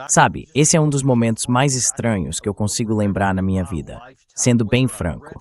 Sabe, esse é um dos momentos mais estranhos que eu consigo lembrar na minha vida, sendo bem franco.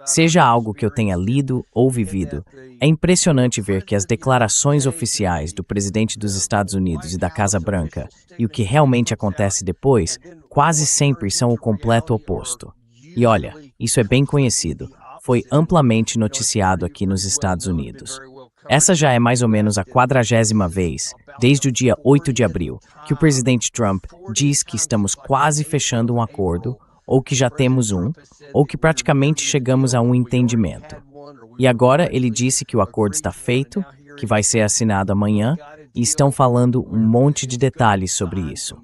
Seja algo que eu tenha lido ou vivido, é impressionante ver que as declarações oficiais do presidente dos Estados Unidos e da Casa Branca e o que realmente acontece depois quase sempre são o completo oposto. E olha, isso é bem conhecido, foi amplamente noticiado aqui nos Estados Unidos. Essa já é mais ou menos a 40ª vez, desde o dia 8 de abril, que o presidente Trump diz que estamos quase fechando um acordo, ou que já temos um, ou que praticamente chegamos a um entendimento. E agora ele disse que o acordo está feito, que vai ser assinado amanhã, e estão falando um monte de detalhes sobre isso.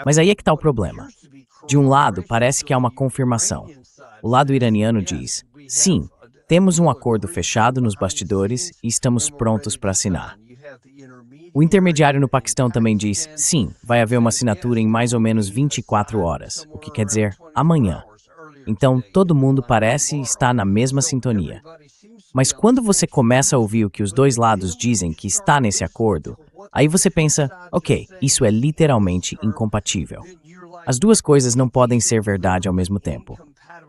Mas aí é que está o problema. De um lado, parece que há uma confirmação. O lado iraniano diz, sim, temos um acordo fechado nos bastidores e estamos prontos para assinar. O intermediário no Paquistão também diz, sim, vai haver uma assinatura em mais ou menos 24 horas, o que quer dizer amanhã. Então, todo mundo parece estar na mesma sintonia. Mas quando você começa a ouvir o que os dois lados dizem que está nesse acordo, aí você pensa, ok, isso é literalmente incompatível. As duas coisas não podem ser verdade ao mesmo tempo.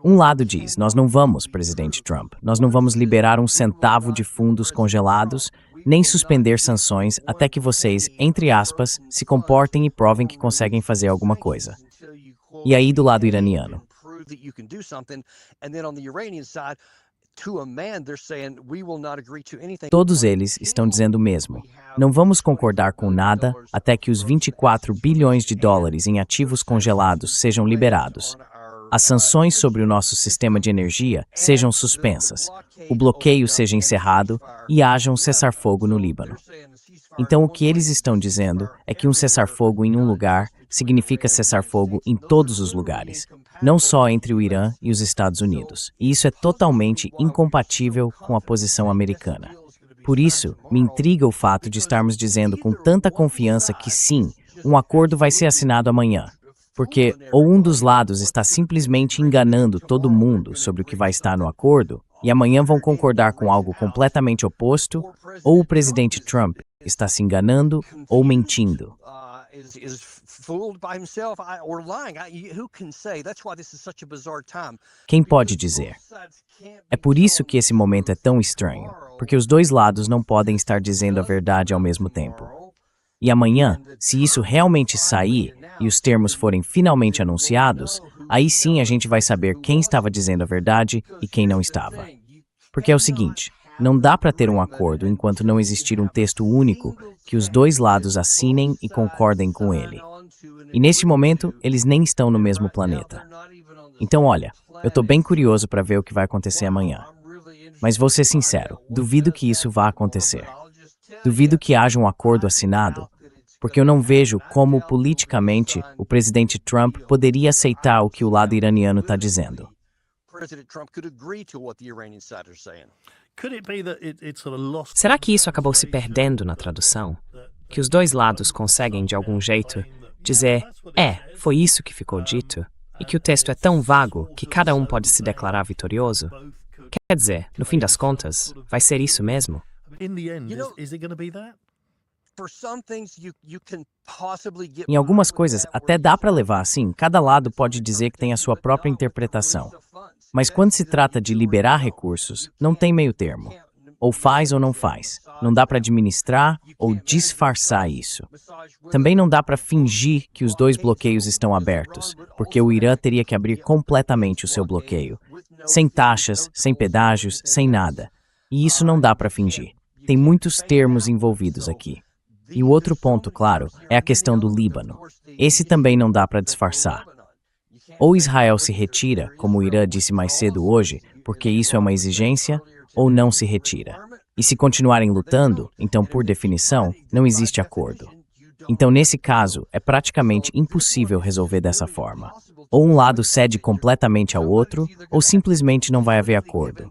Um lado diz, nós não vamos, presidente Trump, nós não vamos liberar um centavo de fundos congelados, nem suspender sanções até que vocês, entre aspas, se comportem e provem que conseguem fazer alguma coisa. E aí do lado iraniano. Todos eles estão dizendo o mesmo. Não vamos concordar com nada até que os 24 bilhões de dólares em ativos congelados sejam liberados. As sanções sobre o nosso sistema de energia sejam suspensas, o bloqueio seja encerrado e haja um cessar-fogo no Líbano. Então, o que eles estão dizendo é que um cessar-fogo em um lugar significa cessar-fogo em todos os lugares, não só entre o Irã e os Estados Unidos. E isso é totalmente incompatível com a posição americana. Por isso, me intriga o fato de estarmos dizendo com tanta confiança que sim, um acordo vai ser assinado amanhã. Porque ou um dos lados está simplesmente enganando todo mundo sobre o que vai estar no acordo, e amanhã vão concordar com algo completamente oposto, ou o presidente Trump está se enganando ou mentindo. Quem pode dizer? É por isso que esse momento é tão estranho, porque os dois lados não podem estar dizendo a verdade ao mesmo tempo. E amanhã, se isso realmente sair e os termos forem finalmente anunciados, aí sim a gente vai saber quem estava dizendo a verdade e quem não estava. Porque é o seguinte, não dá para ter um acordo enquanto não existir um texto único que os dois lados assinem e concordem com ele. E neste momento, eles nem estão no mesmo planeta. Então olha, eu estou bem curioso para ver o que vai acontecer amanhã. Mas vou ser sincero, duvido que isso vá acontecer. Duvido que haja um acordo assinado, porque eu não vejo como, politicamente, o presidente Trump poderia aceitar o que o lado iraniano está dizendo. Será que isso acabou se perdendo na tradução? Que os dois lados conseguem, de algum jeito, dizer, foi isso que ficou dito? E que o texto é tão vago que cada um pode se declarar vitorioso? Quer dizer, no fim das contas, vai ser isso mesmo? Em algumas coisas, até dá para levar assim, cada lado pode dizer que tem a sua própria interpretação. Mas quando se trata de liberar recursos, não tem meio termo. Ou faz ou não faz. Não dá para administrar ou disfarçar isso. Também não dá para fingir que os dois bloqueios estão abertos, porque o Irã teria que abrir completamente o seu bloqueio. Sem taxas, sem pedágios, sem nada. E isso não dá para fingir. Tem muitos termos envolvidos aqui. E o outro ponto, claro, é a questão do Líbano. Esse também não dá para disfarçar. Ou Israel se retira, como o Irã disse mais cedo hoje, porque isso é uma exigência, ou não se retira. E se continuarem lutando, então, por definição, não existe acordo. Então, nesse caso, é praticamente impossível resolver dessa forma. Ou um lado cede completamente ao outro, ou simplesmente não vai haver acordo.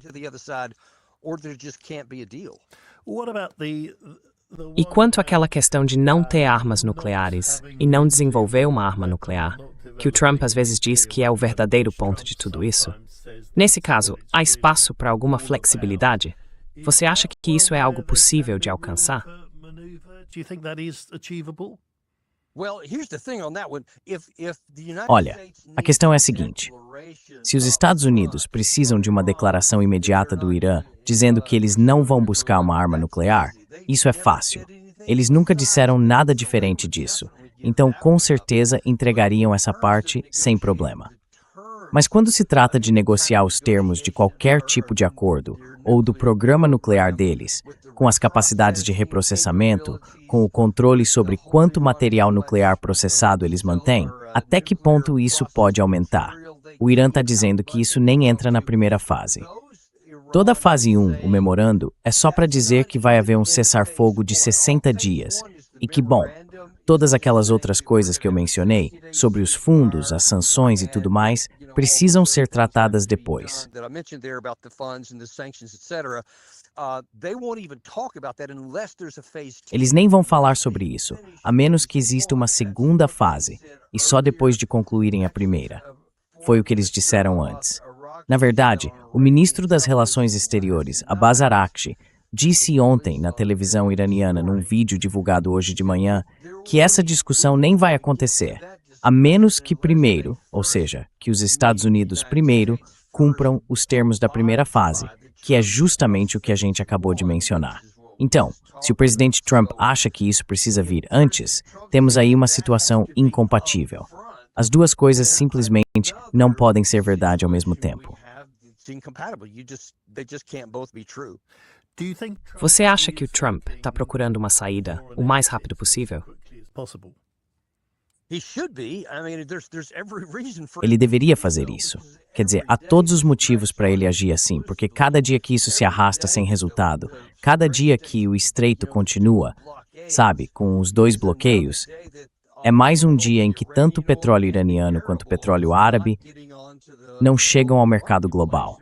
E quanto àquela questão de não ter armas nucleares e não desenvolver uma arma nuclear, que o Trump às vezes diz que é o verdadeiro ponto de tudo isso? Nesse caso, há espaço para alguma flexibilidade? Você acha que isso é algo possível de alcançar? Olha, a questão é a seguinte: se os Estados Unidos precisam de uma declaração imediata do Irã dizendo que eles não vão buscar uma arma nuclear, isso é fácil. Eles nunca disseram nada diferente disso, então com certeza entregariam essa parte sem problema. Mas quando se trata de negociar os termos de qualquer tipo de acordo, ou do programa nuclear deles, com as capacidades de reprocessamento, com o controle sobre quanto material nuclear processado eles mantêm, até que ponto isso pode aumentar? O Irã está dizendo que isso nem entra na primeira fase. Toda a fase 1, o memorando, é só para dizer que vai haver um cessar-fogo de 60 dias, e que, bom, todas aquelas outras coisas que eu mencionei, sobre os fundos, as sanções e tudo mais, precisam ser tratadas depois. Eles nem vão falar sobre isso, a menos que exista uma segunda fase, e só depois de concluírem a primeira. Foi o que eles disseram antes. Na verdade, o ministro das Relações Exteriores, Abbas Araghchi, disse ontem na televisão iraniana, num vídeo divulgado hoje de manhã, que essa discussão nem vai acontecer, a menos que primeiro, ou seja, que os Estados Unidos primeiro, cumpram os termos da primeira fase, que é justamente o que a gente acabou de mencionar. Então, se o presidente Trump acha que isso precisa vir antes, temos aí uma situação incompatível. As duas coisas simplesmente não podem ser verdade ao mesmo tempo. Você acha que o Trump está procurando uma saída o mais rápido possível? Ele deveria fazer isso. Quer dizer, há todos os motivos para ele agir assim, porque cada dia que isso se arrasta sem resultado, cada dia que o estreito continua, sabe, com os dois bloqueios, é mais um dia em que tanto o petróleo iraniano quanto o petróleo árabe não chegam ao mercado global.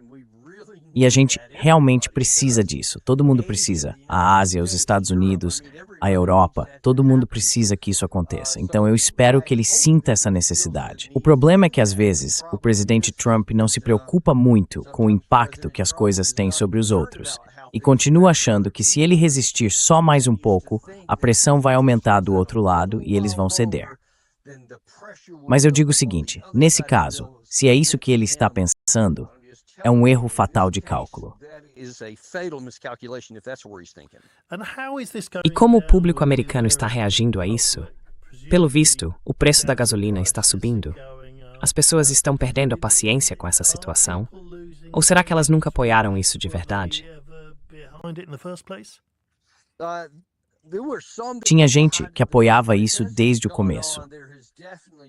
E a gente realmente precisa disso. Todo mundo precisa. A Ásia, os Estados Unidos, a Europa, todo mundo precisa que isso aconteça. Então eu espero que ele sinta essa necessidade. O problema é que às vezes o presidente Trump não se preocupa muito com o impacto que as coisas têm sobre os outros. E continua achando que se ele resistir só mais um pouco, a pressão vai aumentar do outro lado e eles vão ceder. Mas eu digo o seguinte, nesse caso, se é isso que ele está pensando, é um erro fatal de cálculo. E como o público americano está reagindo a isso? Pelo visto, o preço da gasolina está subindo. As pessoas estão perdendo a paciência com essa situação? Ou será que elas nunca apoiaram isso de verdade? Tinha gente que apoiava isso desde o começo.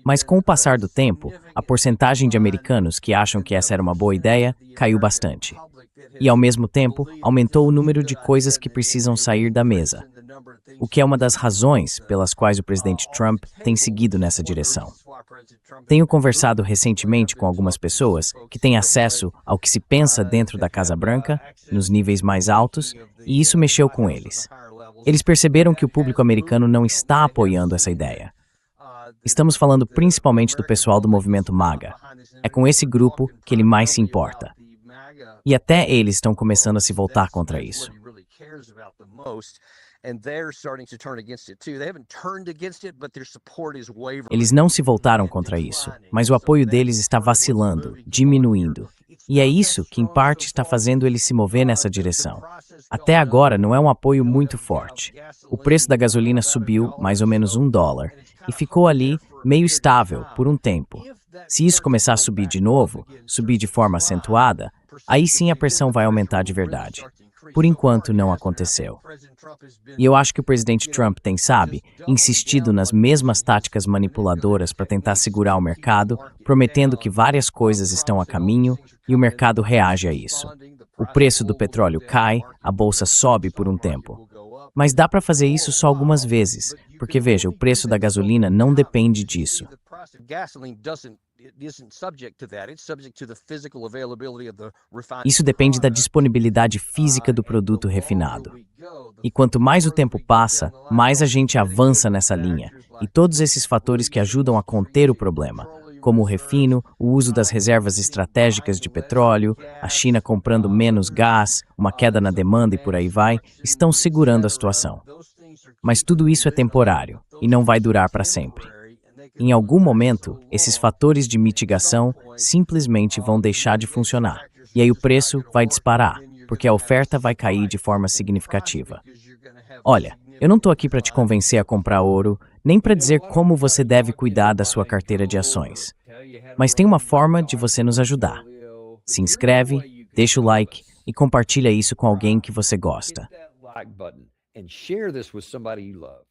Mas com o passar do tempo, a porcentagem de americanos que acham que essa era uma boa ideia caiu bastante. E, ao mesmo tempo, aumentou o número de coisas que precisam sair da mesa, o que é uma das razões pelas quais o presidente Trump tem seguido nessa direção. Tenho conversado recentemente com algumas pessoas que têm acesso ao que se pensa dentro da Casa Branca, nos níveis mais altos, e isso mexeu com eles. Eles perceberam que o público americano não está apoiando essa ideia. Estamos falando principalmente do pessoal do movimento MAGA. É com esse grupo que ele mais se importa. E até eles estão começando a se voltar contra isso. Eles não se voltaram contra isso, mas o apoio deles está vacilando, diminuindo. E é isso que, em parte, está fazendo eles se mover nessa direção. Até agora, não é um apoio muito forte. O preço da gasolina subiu mais ou menos $1 e ficou ali meio estável por um tempo. Se isso começar a subir de novo, subir de forma acentuada, aí sim a pressão vai aumentar de verdade. Por enquanto, não aconteceu. E eu acho que o presidente Trump tem, sabe, insistido nas mesmas táticas manipuladoras para tentar segurar o mercado, prometendo que várias coisas estão a caminho e o mercado reage a isso. O preço do petróleo cai, a bolsa sobe por um tempo. Mas dá para fazer isso só algumas vezes, porque veja, o preço da gasolina não depende disso. Isso depende da disponibilidade física do produto refinado. E quanto mais o tempo passa, mais a gente avança nessa linha. E todos esses fatores que ajudam a conter o problema, como o refino, o uso das reservas estratégicas de petróleo, a China comprando menos gás, uma queda na demanda e por aí vai, estão segurando a situação. Mas tudo isso é temporário e não vai durar para sempre. Em algum momento, esses fatores de mitigação simplesmente vão deixar de funcionar. E aí o preço vai disparar, porque a oferta vai cair de forma significativa. Olha, eu não estou aqui para te convencer a comprar ouro, nem para dizer como você deve cuidar da sua carteira de ações. Mas tem uma forma de você nos ajudar. Se inscreve, deixa o like e compartilha isso com alguém que você gosta. Hit that like button and share this with somebody you love.